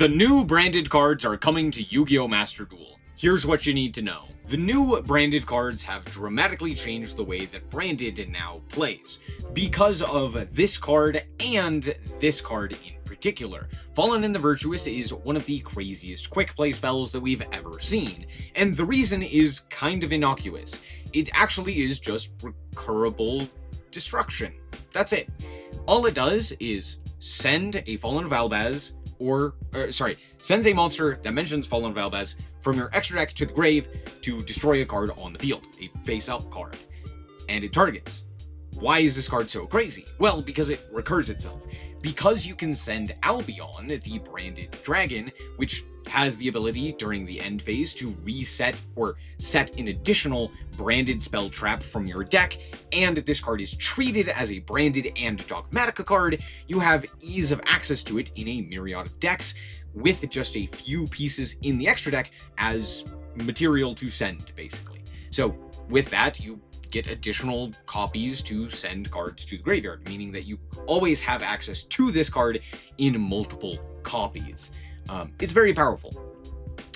The new branded cards are coming to Yu-Gi-Oh! Master Duel. Here's what you need to know. The new branded cards have dramatically changed the way that branded now plays. Because of this card and this card in particular. Fallen in the Virtuous is one of the craziest quick play spells that we've ever seen, and the reason is kind of innocuous. It actually is just recurable destruction. That's it. All it does is send a Fallen Valbaz, sends a monster that mentions Fallen Valbaz from your extra deck to the grave to destroy a card on the field, a face-up card, and it targets. Why is this card so crazy? Well, because it recurs itself. Because you can send Albion, the branded dragon, which has the ability during the end phase to reset or set an additional branded spell trap from your deck, and this card is treated as a branded and Dogmatica card, you have ease of access to it in a myriad of decks, with just a few pieces in the extra deck as material to send, basically. So with that, you get additional copies to send cards to the graveyard, meaning that you always have access to this card in multiple copies. It's very powerful.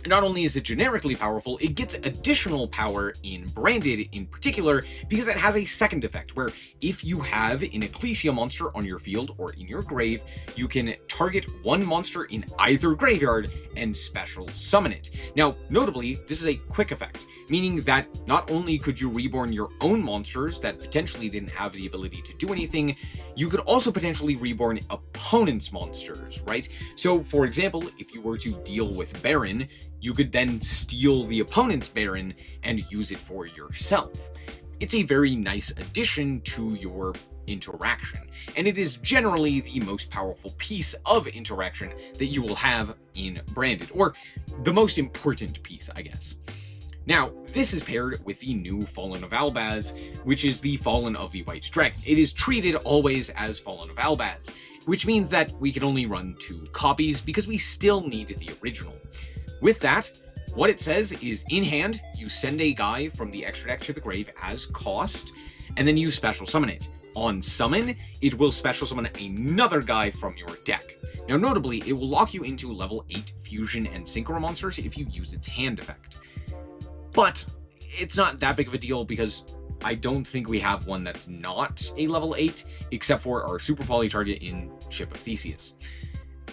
Not only is it generically powerful, it gets additional power in Branded in particular because it has a second effect where if you have an Ecclesia monster on your field or in your grave, you can target one monster in either graveyard and special summon it. Now, notably, this is a quick effect, meaning that not only could you reborn your own monsters that potentially didn't have the ability to do anything, you could also potentially reborn opponents' monsters, right? So, for example, if you were to deal with Baron, you could then steal the opponent's Baron and use it for yourself. It's a very nice addition to your interaction, and it is generally the most powerful piece of interaction that you will have in Branded, or the most important piece, I guess. Now, this is paired with the new Fallen of Albaz, which is the Fallen of the White Dragon. It is treated always as Fallen of Albaz, which means that we can only run 2 copies because we still need the original. With that, what it says is in hand, you send a guy from the extra deck to the grave as cost, and then you special summon it. On summon, it will special summon another guy from your deck. Now, notably, it will lock you into level 8 fusion and synchro monsters if you use its hand effect. But it's not that big of a deal because I don't think we have one that's not a level 8, except for our Super Poly target in Ship of Theseus.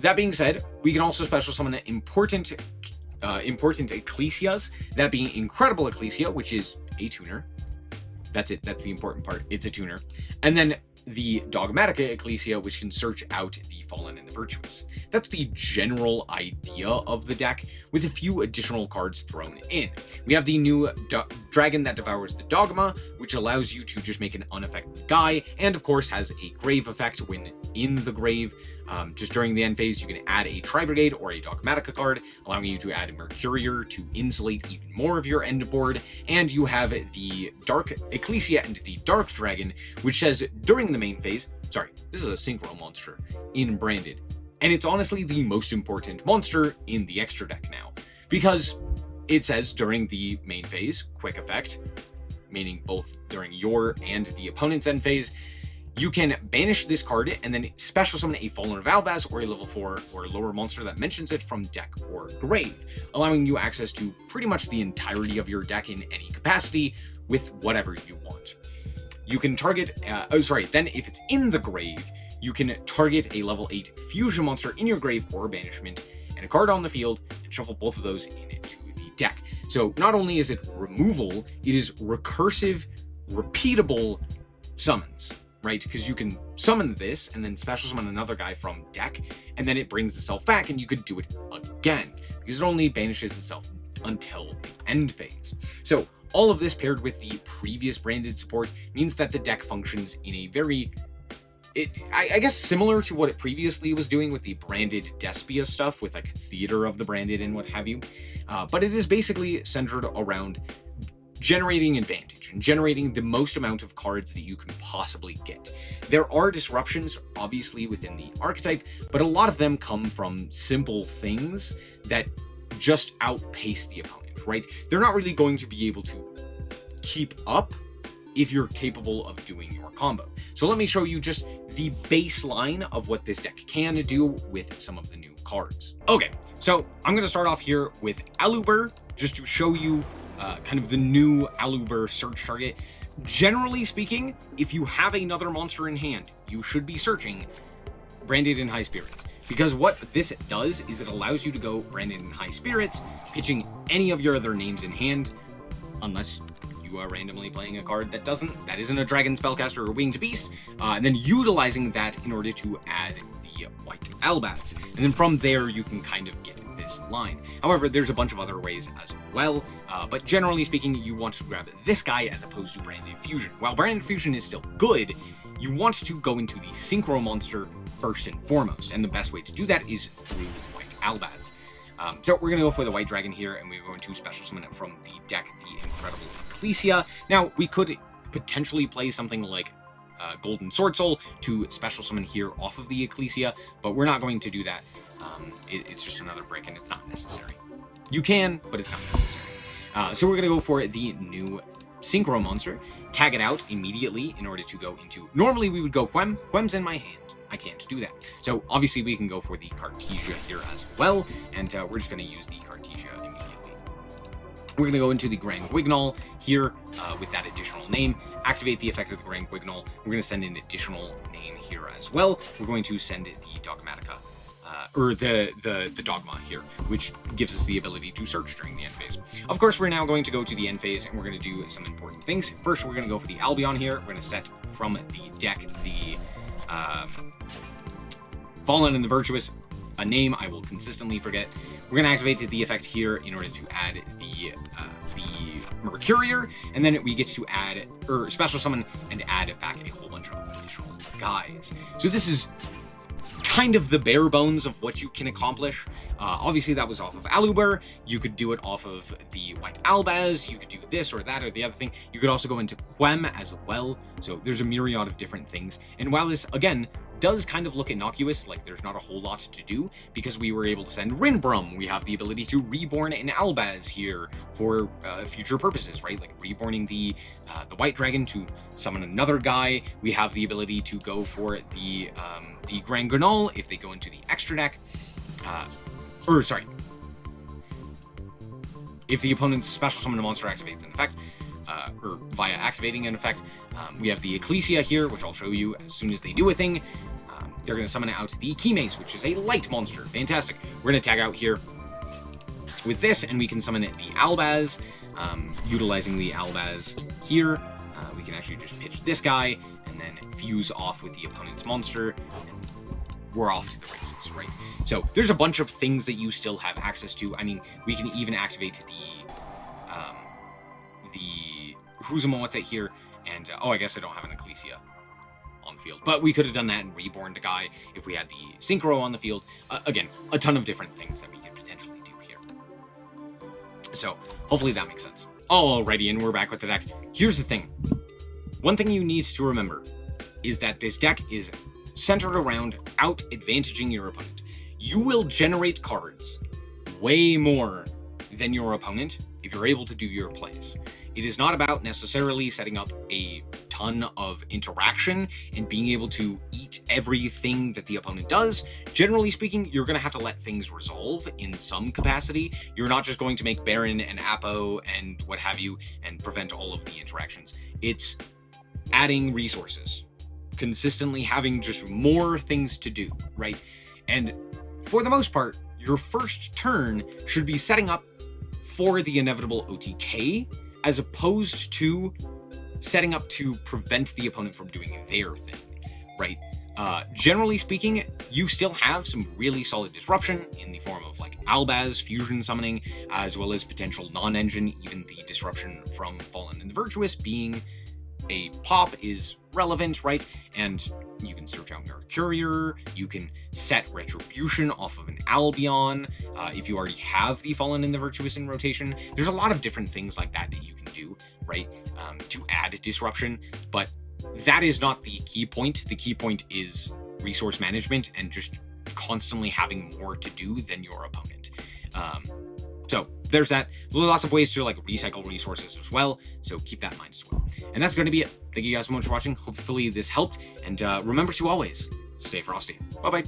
That being said, we can also special summon important Ecclesias, that being Incredible Ecclesia, which is a tuner. That's it, that's the important part, it's a tuner. And then the Dogmatica Ecclesia, which can search out the Fallen and the Virtuous. That's the general idea of the deck, with a few additional cards thrown in. We have the new Dragon that Devours the Dogma, which allows you to just make an unaffected guy, and of course has a grave effect when in the grave. Just during the end phase, you can add a Tri-Brigade or a Dogmatica card, allowing you to add a Mercurier to insulate even more of your end board, and you have the Dark Ecclesia and the Dark Dragon, which says during the main phase, this is a Synchro monster in Branded, and it's honestly the most important monster in the extra deck now, because it says during the main phase, quick effect, meaning both during your and the opponent's end phase, you can banish this card and then special summon a Fallen of Albaz or a level 4 or lower monster that mentions it from deck or grave, allowing you access to pretty much the entirety of your deck in any capacity with whatever you want. You can target, then if it's in the grave, you can target a level 8 fusion monster in your grave or banishment and a card on the field and shuffle both of those into the deck. So not only is it removal, it is recursive, repeatable summons. Right, because you can summon this and then special summon another guy from deck, and then it brings itself back and you could do it again, because it only banishes itself until the end phase. So all of this paired with the previous Branded support means that the deck functions in a very, I guess similar to what it previously was doing with the Branded Despia stuff, with like Theater of the Branded and what have you, but it is basically centered around generating advantage and generating the most amount of cards that you can possibly get. There are disruptions, obviously, within the archetype, but a lot of them come from simple things that just outpace the opponent, right? They're not really going to be able to keep up if you're capable of doing your combo. So let me show you just the baseline of what this deck can do with some of the new cards. Okay, so I'm going to start off here with Aluber, just to show you kind of the new Aluber search target. Generally speaking, if you have another monster in hand, you should be searching Branded in High Spirits. Because what this does is it allows you to go Branded in High Spirits, pitching any of your other names in hand, unless you are randomly playing a card that isn't a Dragon Spellcaster or Winged Beast, and then utilizing that in order to add the White Albaz. And then from there, you can kind of get this line. However, there's a bunch of other ways as well, but generally speaking, you want to grab this guy as opposed to Branded Fusion. While Branded Fusion is still good, you want to go into the Synchro monster first and foremost, and the best way to do that is through White Albaz. So we're going to go for the White Dragon here, and we're going to special summon it from the deck, the Incredible Ecclesia. Now, we could potentially play something like Golden Sword Soul to special summon here off of the Ecclesia, but we're not going to do that. It's just another brick, and it's not necessary. You can, but it's not necessary. So we're going to go for the new Synchro monster, tag it out immediately in order to go into... Normally, we would go Quem. Quem's in my hand. I can't do that. So obviously we can go for the Cartesia here as well, and we're just going to use the Cartesia immediately. We're going to go into the Grand Guignol here with that additional name, activate the effect of the Grand Guignol. We're going to send an additional name here as well. We're going to send the Dogmatica, or the Dogma here, which gives us the ability to search during the end phase. Of course, we're now going to go to the end phase, and we're going to do some important things. First, we're going to go for the Albion here. We're going to set from the deck the Fallen and the Virtuous, a name I will consistently forget. We're going to activate the effect here in order to add the Mercurier, and then we get to add, or special summon and add back a whole bunch of additional guys. So this is kind of the bare bones of what you can accomplish. Obviously, that was off of Aluber. You could do it off of the White Albaz. You could do this or that or the other thing. You could also go into Quem as well. So there's a myriad of different things. And while this, again, does kind of look innocuous, like there's not a whole lot to do, because we were able to send Rinbrum. We have the ability to reborn an Albaz here for future purposes, right? Like reborning the White Dragon to summon another guy. We have the ability to go for the Grand Guignol if they go into the extra deck. If the opponent's special summon a monster activates an effect, or via activating an effect, we have the Ecclesia here, which I'll show you as soon as they do a thing. They're going to summon out the Keymaze, which is a light monster. Fantastic. We're going to tag out here with this, and we can summon the Albaz. Utilizing the Albaz here, we can actually just pitch this guy, and then fuse off with the opponent's monster, and we're off to the races, right? So there's a bunch of things that you still have access to. I mean, we can even activate the Huzumawatse here, and oh, I guess I don't have an Ecclesia on the field, but we could have done that and reborn the guy if we had the Synchro on the field. Again, a ton of different things that we could potentially do here. So hopefully that makes sense. Alrighty, and we're back with the deck. Here's the thing. One thing you need to remember is that this deck is centered around out-advantaging your opponent. You will generate cards way more than your opponent if you're able to do your plays. It is not about necessarily setting up a ton of interaction and being able to eat everything that the opponent does. Generally speaking, you're going to have to let things resolve in some capacity. You're not just going to make Baron and Apo and what have you and prevent all of the interactions. It's adding resources, consistently having just more things to do, right? And for the most part, your first turn should be setting up for the inevitable OTK, as opposed to setting up to prevent the opponent from doing their thing, right? Generally speaking, you still have some really solid disruption in the form of like Albaz, fusion summoning, as well as potential non-engine. Even the disruption from Fallen and the Virtuous being a pop is relevant, right? And you can search out Mercurier, you can set Retribution off of an Albion, if you already have the Fallen and the Virtuous in rotation. There's a lot of different things like that that you can do, right, to add disruption, but that is not the key point. The key point is resource management and just constantly having more to do than your opponent. So there's that. There are lots of ways to like recycle resources as well, so keep that in mind as well. And that's going to be it. Thank you guys so much for watching. Hopefully this helped, and remember to always stay frosty. Bye bye.